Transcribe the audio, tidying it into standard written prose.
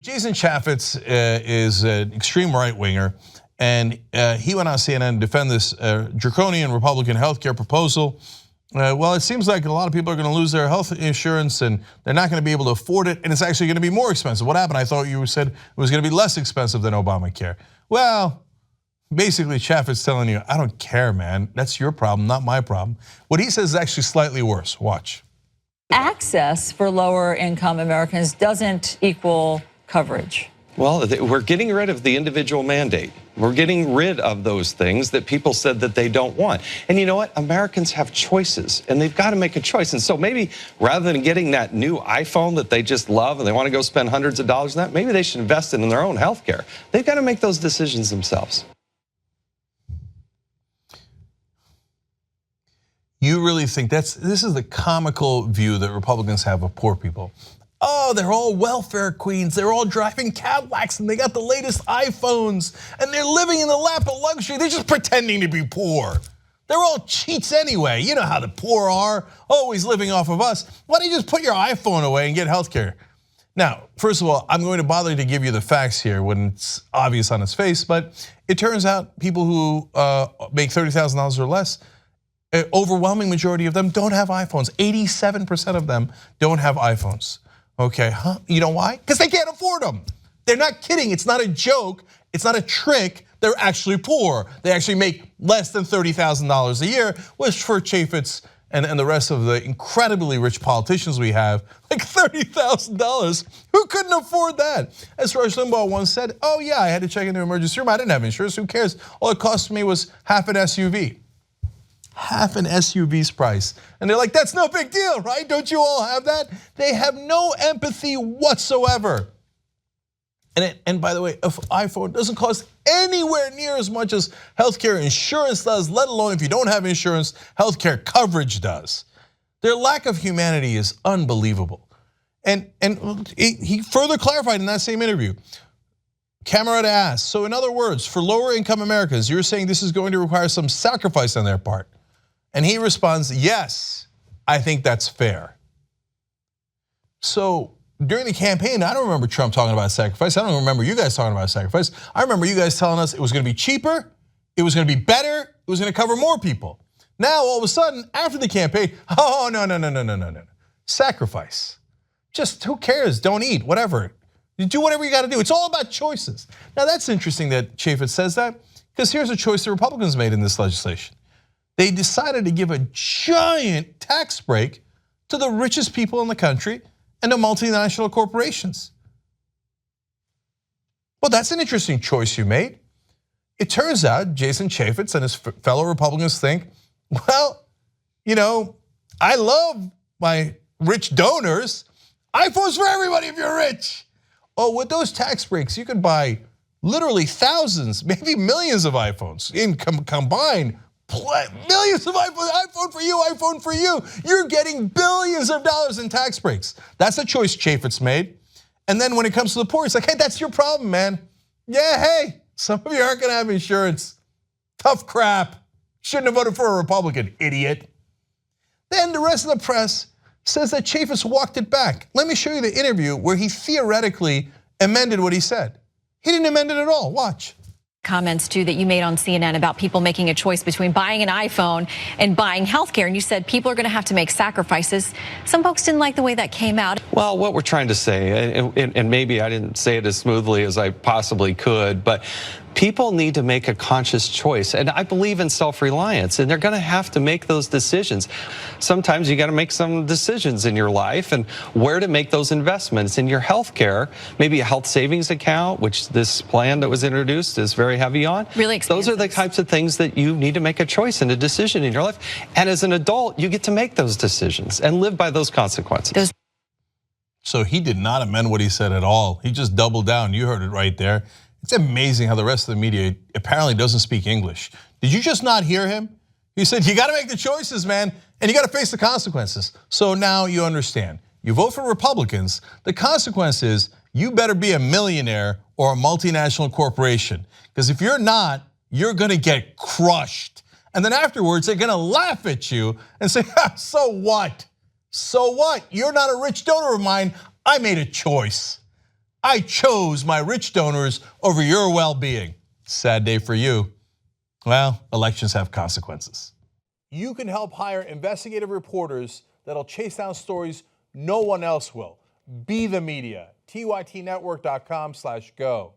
Jason Chaffetz is an extreme right-winger, and he went on CNN to defend this draconian Republican healthcare proposal. Well, it seems like a lot of people are going to lose their health insurance, and they're not going to be able to afford it, and it's actually going to be more expensive. What happened? I thought you said it was going to be less expensive than Obamacare. Well, basically, Chaffetz telling you, I don't care, man. That's your problem, not my problem. What he says is actually slightly worse. Watch. Access for lower income Americans doesn't equal coverage. Well, we're getting rid of the individual mandate. We're getting rid of those things that people said that they don't want. And you know what? Americans have choices, and they've got to make a choice. And so maybe rather than getting that new iPhone that they just love and they want to go spend hundreds of dollars on that, maybe they should invest in their own health care. They've got to make those decisions themselves. You really think this is the comical view that Republicans have of poor people? Oh, they're all welfare queens. They're all driving Cadillacs and they got the latest iPhones and they're living in the lap of luxury. They're just pretending to be poor. They're all cheats anyway. You know how the poor are, always living off of us. Why don't you just put your iPhone away and get health care? Now, first of all, I'm going to bother to give you the facts here when it's obvious on its face, but it turns out people who make $30,000 or less, an overwhelming majority of them don't have iPhones. 87% of them don't have iPhones. Okay, you know why? Because they can't afford them. They're not kidding, it's not a joke, it's not a trick, they're actually poor. They actually make less than $30,000 a year, which for Chaffetz and the rest of the incredibly rich politicians we have, like $30,000, who couldn't afford that? As Rush Limbaugh once said, oh yeah, I had to check into the emergency room, I didn't have insurance, who cares? All it cost me was half an SUV. Half an SUV's price. And they're like, that's no big deal, right? Don't you all have that? They have no empathy whatsoever. And by the way, if iPhone doesn't cost anywhere near as much as healthcare insurance does, let alone if you don't have insurance, healthcare coverage does. Their lack of humanity is unbelievable. And he further clarified in that same interview. Camerata asked, so in other words, for lower income Americans, you're saying this is going to require some sacrifice on their part? And he responds, yes, I think that's fair. So during the campaign, I don't remember Trump talking about sacrifice. I don't remember you guys talking about sacrifice. I remember you guys telling us it was going to be cheaper, it was going to be better, it was going to cover more people. Now, all of a sudden, after the campaign, oh, no. Sacrifice. Just who cares? Don't eat, whatever. You do whatever you got to do. It's all about choices. Now, that's interesting that Chaffetz says that, because here's a choice the Republicans made in this legislation. They decided to give a giant tax break to the richest people in the country and to multinational corporations. Well, that's an interesting choice you made. It turns out Jason Chaffetz and his fellow Republicans think, well, you know, I love my rich donors. iPhones for everybody if you're rich. Oh, with those tax breaks, you could buy literally thousands, maybe millions of iPhones in combined. Millions of iPhone for you. You're getting billions of dollars in tax breaks. That's a choice Chaffetz made. And then when it comes to the poor, it's like, hey, that's your problem, man. Yeah, hey, some of you aren't gonna have insurance. Tough crap. Shouldn't have voted for a Republican, idiot. Then the rest of the press says that Chaffetz walked it back. Let me show you the interview where he theoretically amended what he said. He didn't amend it at all, watch. Comments too that you made on CNN about people making a choice between buying an iPhone and buying healthcare, and you said people are going to have to make sacrifices. Some folks didn't like the way that came out. Well, what we're trying to say, and maybe I didn't say it as smoothly as I possibly could, but people need to make a conscious choice, and I believe in self-reliance, and they're going to have to make those decisions. Sometimes you got to make some decisions in your life and where to make those investments in your health care, maybe a health savings account, which this plan that was introduced is very heavy on. Really expensive. Those are the types of things that you need to make a choice and a decision in your life. And as an adult, you get to make those decisions and live by those consequences. So he did not amend what he said at all. He just doubled down. You heard it right there. It's amazing how the rest of the media apparently doesn't speak English. Did you just not hear him? He said, you gotta make the choices, man, and you gotta face the consequences. So now you understand. You vote for Republicans, the consequence is you better be a millionaire or a multinational corporation. Because if you're not, you're gonna get crushed. And then afterwards, they're gonna laugh at you and say, so what? So what? You're not a rich donor of mine, I made a choice. I chose my rich donors over your well-being. Sad day for you. Well, elections have consequences. You can help hire investigative reporters that'll chase down stories no one else will. Be the media. TYTnetwork.com/go.